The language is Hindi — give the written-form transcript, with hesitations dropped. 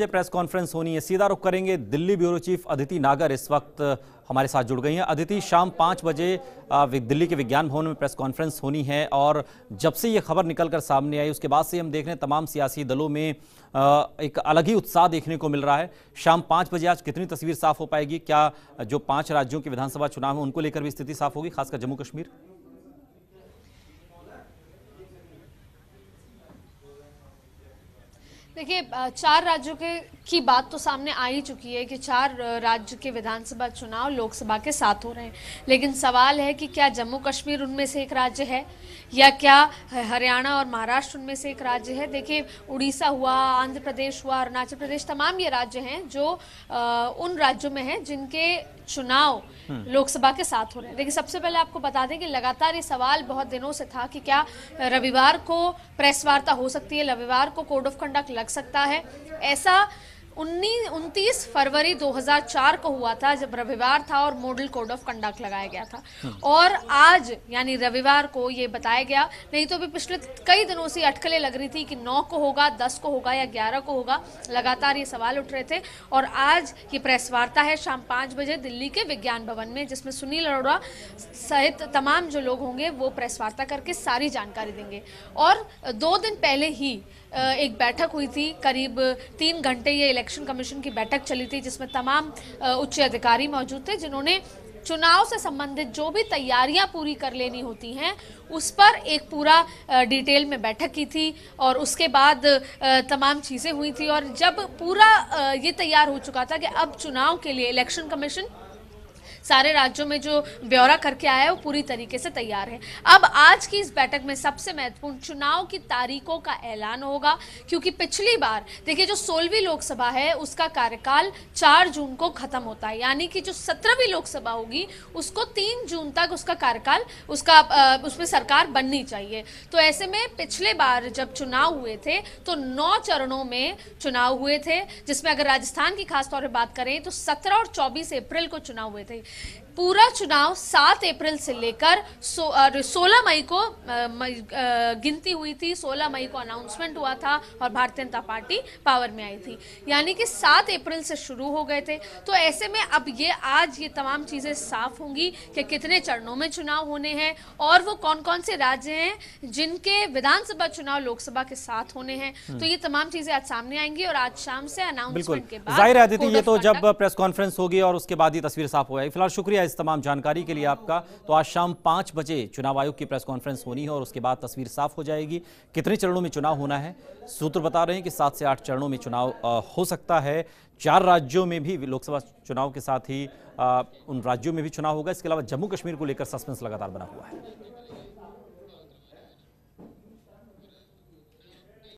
प्रेस कॉन्फ्रेंस होनी है। सीधा रुख करेंगे दिल्ली ब्यूरो चीफ अदिति नागर इस वक्त हमारे साथ जुड़ गई हैं। अदिति, शाम 5 बजे दिल्ली के विज्ञान भवन में प्रेस कॉन्फ्रेंस होनी है और जब से ये खबर निकलकर सामने आई उसके बाद से हम देख रहे हैं तमाम सियासी दलों में एक अलग ही उत्साह देखने को मिल रहा है। शाम 5 बजे आज कितनी तस्वीर साफ हो पाएगी? क्या जो 5 राज्यों के विधानसभा चुनाव है उनको लेकर भी स्थिति साफ होगी, खासकर जम्मू कश्मीर? देखिए, 4 राज्यों की बात तो सामने आ ही चुकी है कि 4 राज्य के विधानसभा चुनाव लोकसभा के साथ हो रहे हैं, लेकिन सवाल है कि क्या जम्मू कश्मीर उनमें से एक राज्य है या क्या हरियाणा और महाराष्ट्र उनमें से एक राज्य है। देखिए, उड़ीसा हुआ, आंध्र प्रदेश हुआ, अरुणाचल प्रदेश, तमाम ये राज्य हैं जो उन राज्यों में हैं जिनके चुनाव लोकसभा के साथ हो रहे हैं। देखिए, सबसे पहले आपको बता दें कि लगातार ये सवाल बहुत दिनों से था कि क्या रविवार को प्रेस वार्ता हो सकती है, रविवार को कोड ऑफ कंडक्ट लग सकता है। ऐसा 29 फरवरी 2004 को हुआ था जब रविवार था और मॉडल कोड ऑफ कंडक्ट लगाया गया था, और आज यानी रविवार को ये बताया गया। नहीं तो भी पिछले कई दिनों से अटकलें लग रही थी कि 9 को होगा, 10 को होगा या 11 को होगा। लगातार ये सवाल उठ रहे थे और आज ये प्रेस वार्ता है शाम 5 बजे दिल्ली के विज्ञान भवन में, जिसमें सुनील अरोड़ा सहित तमाम जो लोग होंगे वो प्रेस वार्ता करके सारी जानकारी देंगे। और 2 दिन पहले ही एक बैठक हुई थी, करीब 3 घंटे ये इलेक्शन कमीशन की बैठक चली थी, जिसमें तमाम उच्च अधिकारी मौजूद थे जिन्होंने चुनाव से संबंधित जो भी तैयारियां पूरी कर लेनी होती हैं उस पर एक पूरा डिटेल में बैठक की थी। और उसके बाद तमाम चीज़ें हुई थी और जब पूरा ये तैयार हो चुका था कि अब चुनाव के लिए इलेक्शन कमीशन सारे राज्यों में जो ब्यौरा करके आया है वो पूरी तरीके से तैयार है। अब आज की इस बैठक में सबसे महत्वपूर्ण चुनाव की तारीखों का ऐलान होगा, क्योंकि पिछली बार देखिए जो 16वीं लोकसभा है उसका कार्यकाल 4 जून को खत्म होता है, यानी कि जो 17वीं लोकसभा होगी उसको 3 जून तक उसका कार्यकाल उसमें सरकार बननी चाहिए। तो ऐसे में पिछले बार जब चुनाव हुए थे तो 9 चरणों में चुनाव हुए थे, जिसमें अगर राजस्थान की खासतौर पर बात करें तो 17 और 24 अप्रैल को चुनाव हुए थे। पूरा चुनाव 7 अप्रैल से लेकर 16 मई को गिनती हुई थी, 16 मई को अनाउंसमेंट हुआ था और भारतीय जनता पार्टी पावर में आई थी, यानी कि 7 अप्रैल से शुरू हो गए थे। तो ऐसे में अब आज ये तमाम चीज़ें साफ होंगी कि कितने चरणों में चुनाव होने हैं और वो कौन कौन से राज्य हैं जिनके विधानसभा चुनाव लोकसभा के साथ होने हैं। तो ये तमाम चीज़ें आज सामने आएंगी और आज शाम से अनाउंसमेंट के बाद जाहिर है अदिति, ये तो जब प्रेस कॉन्फ्रेंस होगी और उसके बाद ही तस्वीर साफ हो जाएगी। फिलहाल शुक्रिया इस तमाम जानकारी के लिए आपका। तो आज शाम 5 बजे चुनाव आयोग की प्रेस कॉन्फ्रेंस होनी है और उसके बाद तस्वीर साफ हो जाएगी कितने चरणों में चुनाव होना है। सूत्र बता रहे हैं कि 7 से 8 चरणों में चुनाव हो सकता है। 4 राज्यों में भी लोकसभा चुनाव के साथ ही उन राज्यों में भी चुनाव होगा। इसके अलावा जम्मू कश्मीर को लेकर सस्पेंस लगातार बना हुआ है।